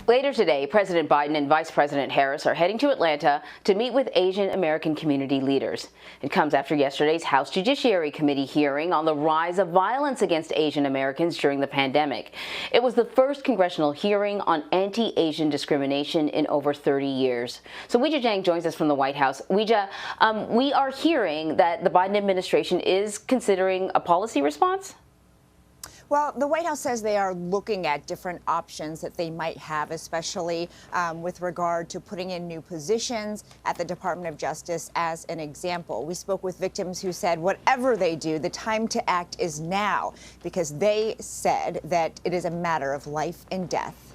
Later today, President Biden and Vice President Harris are heading to Atlanta to meet with Asian American community leaders. It comes after yesterday's House Judiciary Committee hearing on the rise of violence against Asian Americans during the pandemic. It was the first congressional hearing on anti-Asian discrimination in over 30 years. So Weijia Jang joins us from the White House. Weijia, we are hearing that the Biden administration is considering a policy response? Well, the White House says they are looking at different options that they might have, especially with regard to putting in new positions at the Department of Justice as an example. We spoke with victims who said whatever they do, the time to act is now, because they said that it is a matter of life and death.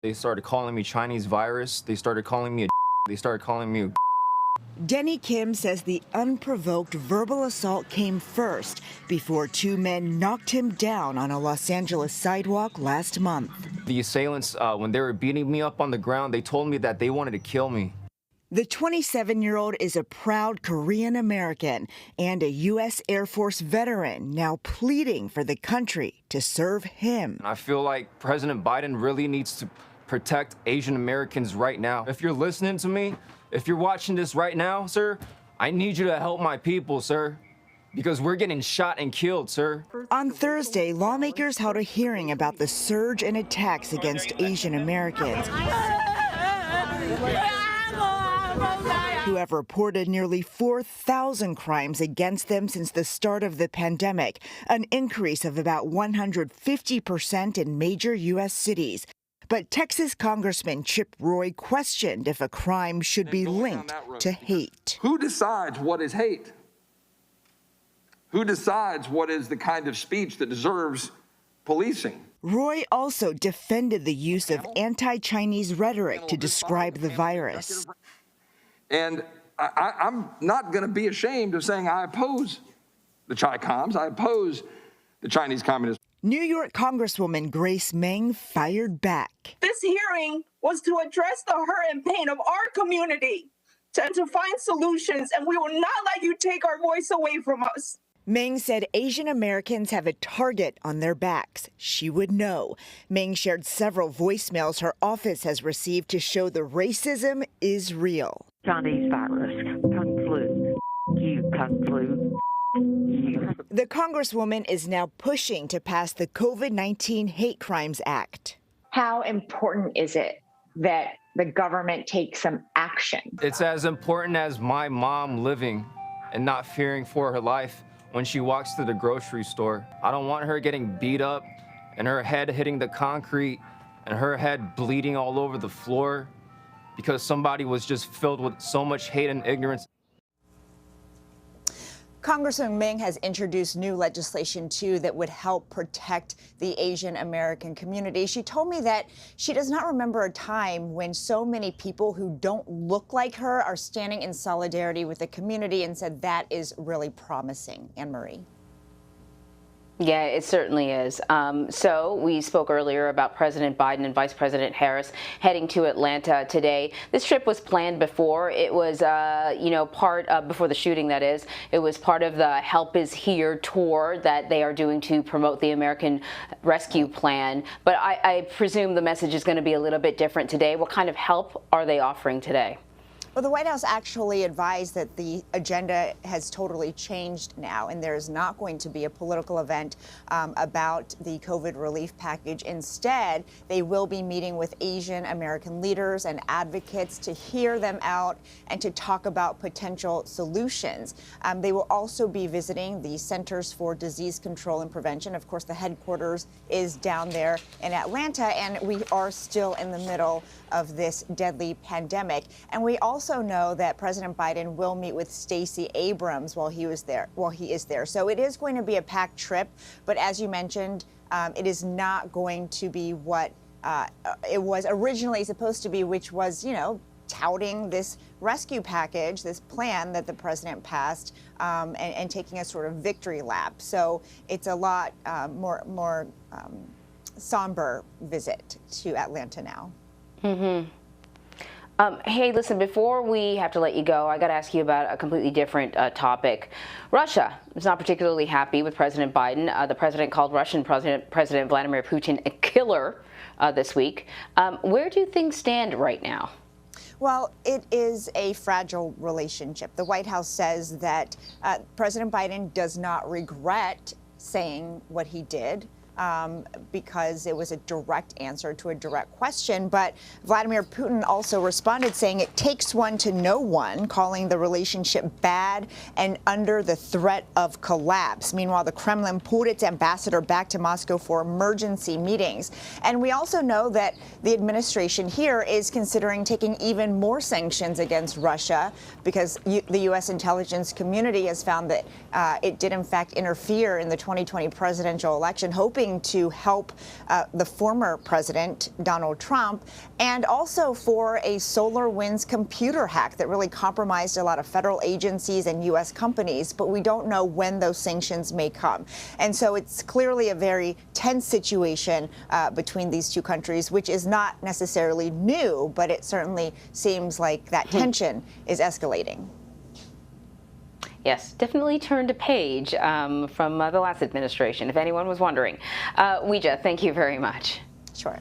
They started calling me Chinese virus. They started calling me they started calling me Denny Kim says the unprovoked verbal assault came first before two men knocked him down on a Los Angeles sidewalk last month. The assailants, when they were beating me up on the ground, they told me that they wanted to kill me. The 27-year-old is a proud Korean American and a U.S. Air Force veteran, now pleading for the country to serve him. I feel like President Biden really needs to protect Asian Americans right now. If you're listening to me, if you're watching this right now, sir, I need you to help my people, sir, because we're getting shot and killed, sir. On Thursday, lawmakers held a hearing about the surge in attacks against Asian Americans, who have reported nearly 4,000 crimes against them since the start of the pandemic, an increase of about 150% in major U.S. cities. But Texas Congressman Chip Roy questioned if a crime should be linked to hate. Who decides what is hate? Who decides what is the kind of speech that deserves policing? Roy also defended the use of anti-Chinese rhetoric to describe the virus. And I'm not going to be ashamed of saying I oppose the Chi-Coms. I oppose the Chinese Communist. New York Congresswoman Grace Meng fired back. This hearing was to address the hurt and pain of our community and to find solutions, and we will not let you take our voice away from us. Meng said Asian Americans have a target on their backs. She would know. Meng shared several voicemails her office has received to show the racism is real. Chinese virus, Kung Flu, you Kung Flu. The Congresswoman is now pushing to pass the COVID-19 Hate Crimes Act. How important is it that the government take some action? It's as important as my mom living and not fearing for her life when she walks to the grocery store. I don't want her getting beat up and her head hitting the concrete and her head bleeding all over the floor because somebody was just filled with so much hate and ignorance. Congressman Meng has introduced new legislation, too, that would help protect the Asian American community. She told me that she does not remember a time when so many people who don't look like her are standing in solidarity with the community, and said that is really promising. Anne-Marie. Yeah, it certainly is. So we spoke earlier about President Biden and Vice President Harris heading to Atlanta today. This trip was planned before. It was, before the shooting, that is. It was part of the Help is Here tour that they are doing to promote the American Rescue Plan. But I presume the message is going to be a little bit different today. What kind of help are they offering today? Well, the White House actually advised that the agenda has totally changed now, and there is not going to be a political event about the COVID relief package. Instead, they will be meeting with Asian American leaders and advocates to hear them out and to talk about potential solutions. They will also be visiting the Centers for Disease Control and Prevention. Of course, the headquarters is down there in Atlanta, and we are still in the middle of this deadly pandemic. And we also know that President Biden will meet with Stacey Abrams while he is there. So it is going to be a packed trip, but as you mentioned, it is not going to be what it was originally supposed to be, which was, touting this rescue package, this plan that the president passed, and taking a sort of victory lap. So it's a lot more somber visit to Atlanta now. Hey, listen, before we have to let you go, I got to ask you about a completely different topic. Russia is not particularly happy with President Biden. The president called Russian President Vladimir Putin a killer this week. Where do things stand right now? Well, it is a fragile relationship. The White House says that President Biden does not regret saying what he did because it was a direct answer to a direct question. But Vladimir Putin also responded saying it takes one to know one, calling the relationship bad and under the threat of collapse. Meanwhile, the Kremlin pulled its ambassador back to Moscow for emergency meetings. And we also know that the administration here is considering taking even more sanctions against Russia because the U.S. intelligence community has found that it did, in fact, interfere in the 2020 presidential election, hoping to help the former president, Donald Trump, and also for a SolarWinds computer hack that really compromised a lot of federal agencies and U.S. companies, but we don't know when those sanctions may come. And so it's clearly a very tense situation between these two countries, which is not necessarily new, but it certainly seems like that tension is escalating. Yes, definitely turned a page from the last administration, if anyone was wondering. Weijia, thank you very much. Sure.